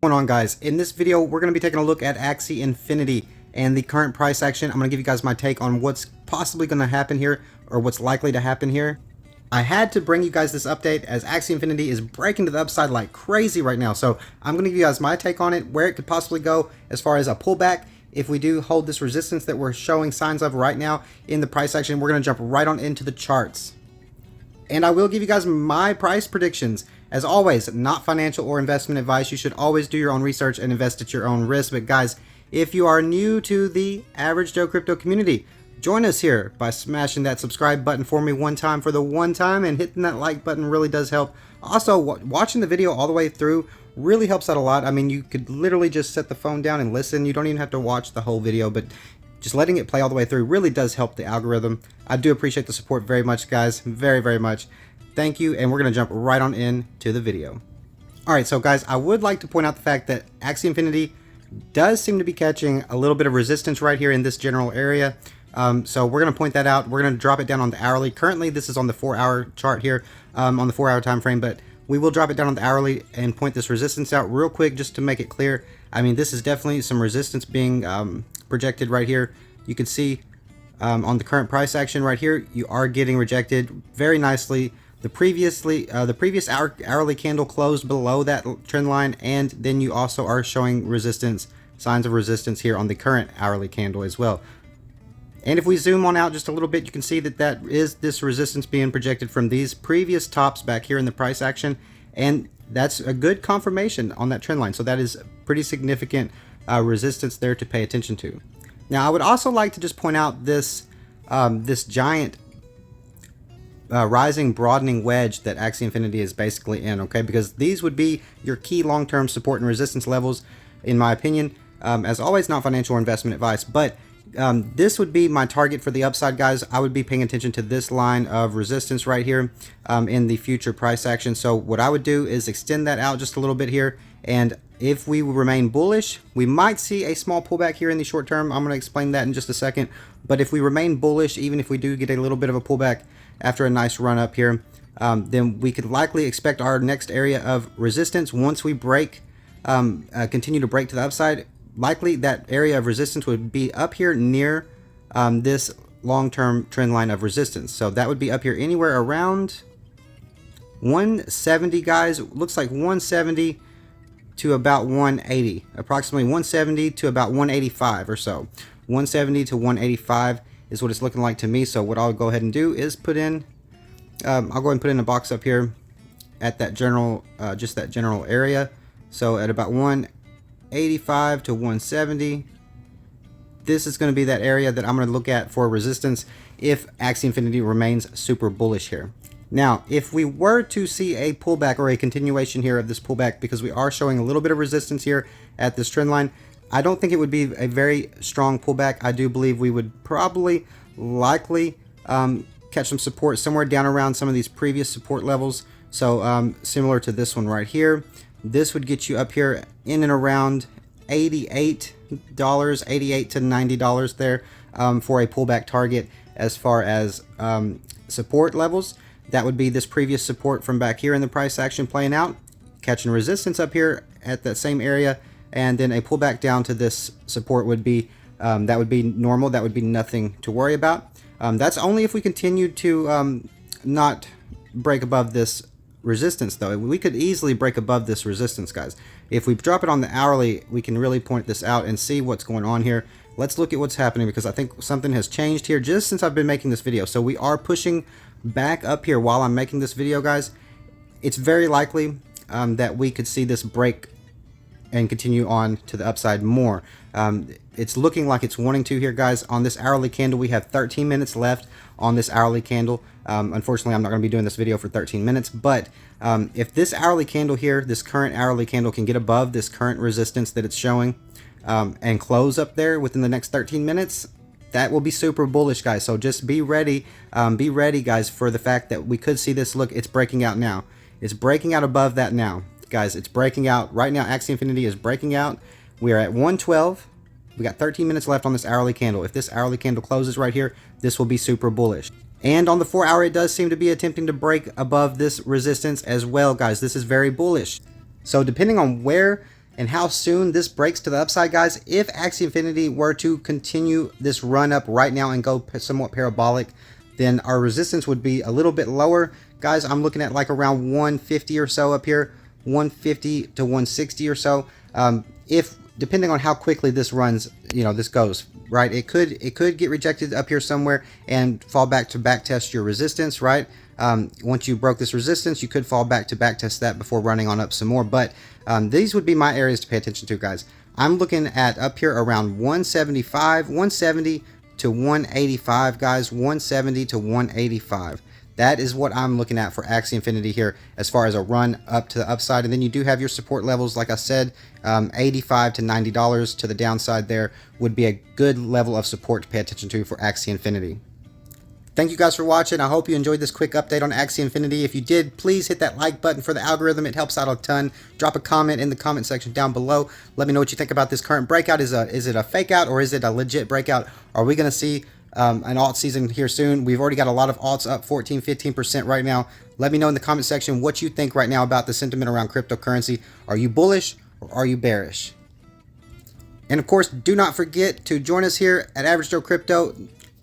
What's going on, guys? In this video we're going to be taking a look at AXIE Infinity and the current price action. I'm going to give you guys my take on what's possibly going to happen here, or what's likely to happen here. I had to bring you guys this update as AXIE Infinity is breaking to the upside like crazy right now, so I'm going to give you guys my take on it, where it could possibly go as far as a pullback. If we do hold this resistance that we're showing signs of right now in the price action, we're going to jump right on into the charts. And I will give you guys my price predictions. As always, not financial or investment advice. You should always do your own research and invest at your own risk. But guys, if you are new to the Average Joe Crypto community, join us here by smashing that subscribe button for me one time for the one time, and hitting that like button really does help. Also, watching the video all the way through really helps out a lot. I mean, you could literally just set the phone down and listen. You don't even have to watch the whole video, but just letting it play all the way through really does help the algorithm. I do appreciate the support very much, guys. Very, very much. Thank you, and we're going to jump right on into the video. Alright, so guys, I would like to point out the fact that AXIE Infinity does seem to be catching a little bit of resistance right here in this general area. So we're going to point that out. We're going to drop it down on the hourly. Currently, this is on the 4-hour chart here, on the 4-hour time frame, but we will drop it down on the hourly and point this resistance out real quick just to make it clear. I mean, this is definitely some resistance being projected right here. You can see on the current price action right here, you are getting rejected very nicely. The previous hourly candle closed below that trend line, and then you also are showing resistance, signs of resistance here on the current hourly candle as well. And if we zoom on out just a little bit, you can see that that is this resistance being projected from these previous tops back here in the price action, and that's a good confirmation on that trend line. So that is pretty significant resistance there to pay attention to. Now, I would also like to just point out this this giant rising broadening wedge that AXIE Infinity is basically in, okay? Because these would be your key long-term support and resistance levels, in my opinion. As always, not financial or investment advice, but this would be my target for the upside, guys. I would be paying attention to this line of resistance right here in the future price action. So what I would do is extend that out just a little bit here, and if we remain bullish, we might see a small pullback here in the short term. I'm going to explain that in just a second. But if we remain bullish, even if we do get a little bit of a pullback after a nice run up here, then we could likely expect our next area of resistance once we break, continue to break to the upside. Likely that area of resistance would be up here near this long-term trend line of resistance. So that would be up here anywhere around 170, guys. Looks like 170 to about 180, approximately 170 to about 185 or so. 170 to 185 is what it's looking like to me. So what I'll go ahead and do is put in, I'll go ahead and put in a box up here at that general, just that general area. So at about 185 to 170, this is going to be that area that I'm going to look at for resistance if AXIE Infinity remains super bullish here. Now, if we were to see a pullback or a continuation here of this pullback, because we are showing a little bit of resistance here at this trend line, I don't think it would be a very strong pullback. I do believe we would probably likely catch some support somewhere down around some of these previous support levels. So similar to this one right here, this would get you up here in and around $88, $88 to $90 there for a pullback target as far as support levels. That would be this previous support from back here in the price action playing out, catching resistance up here at that same area, and then a pullback down to this support would be, that would be normal. That would be nothing to worry about. That's only if we continue to not break above this resistance, though. We could easily break above this resistance, guys. If we drop it on the hourly, we can really point this out and see what's going on here. Let's look at what's happening, because I think something has changed here just since I've been making this video. So we are pushing back up here while I'm making this video, guys. It's very likely that we could see this break and continue on to the upside more. It's looking like it's wanting to here, guys. On this hourly candle, we have 13 minutes left on this hourly candle. Unfortunately, I'm not going to be doing this video for 13 minutes, but if this hourly candle here, this current hourly candle, can get above this current resistance that it's showing and close up there within the next 13 minutes, that will be super bullish, guys. So just be ready, guys, for the fact that we could see this. Look, it's breaking out now. It's breaking out above that now, guys. It's breaking out right now. AXIE Infinity is breaking out. We are at 112. We got 13 minutes left on this hourly candle. If this hourly candle closes right here, this will be super bullish. And on the 4-hour, it does seem to be attempting to break above this resistance as well, guys. This is very bullish. So depending on where and how soon this breaks to the upside, guys. If AXIE Infinity were to continue this run up right now and go somewhat parabolic, then our resistance would be a little bit lower. Guys, I'm looking at like around 150 or so up here, 150 to 160 or so. If depending on how quickly this runs, this goes, right? It could get rejected up here somewhere and fall back to back test your resistance, right? Once you broke this resistance, you could fall back to back test that before running on up some more. But these would be my areas to pay attention to, guys. I'm looking at up here around 175, 170 to 185, guys. 170 to 185. That is what I'm looking at for AXIE Infinity here as far as a run up to the upside. And then you do have your support levels, like I said, $85 to $90 to the downside there would be a good level of support to pay attention to for AXIE Infinity. Thank you guys for watching. I hope you enjoyed this quick update on AXIE Infinity. If you did, please hit that like button for the algorithm. It helps out a ton. Drop a comment in the comment section down below. Let me know what you think about this current breakout. Is it a fake out or is it a legit breakout? Are we going to see an alt season here soon? We've already got a lot of alts up 14-15% right now. Let me know in the comment section what you think right now about the sentiment around cryptocurrency. Are you bullish or are you bearish? And of course, do not forget to join us here at Average Joe Crypto.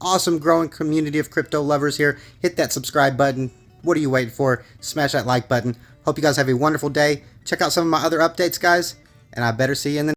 Awesome growing community of crypto lovers here. Hit that subscribe button. What are you waiting for? Smash that like button. Hope you guys have a wonderful day. Check out some of my other updates, guys, and I better see you in the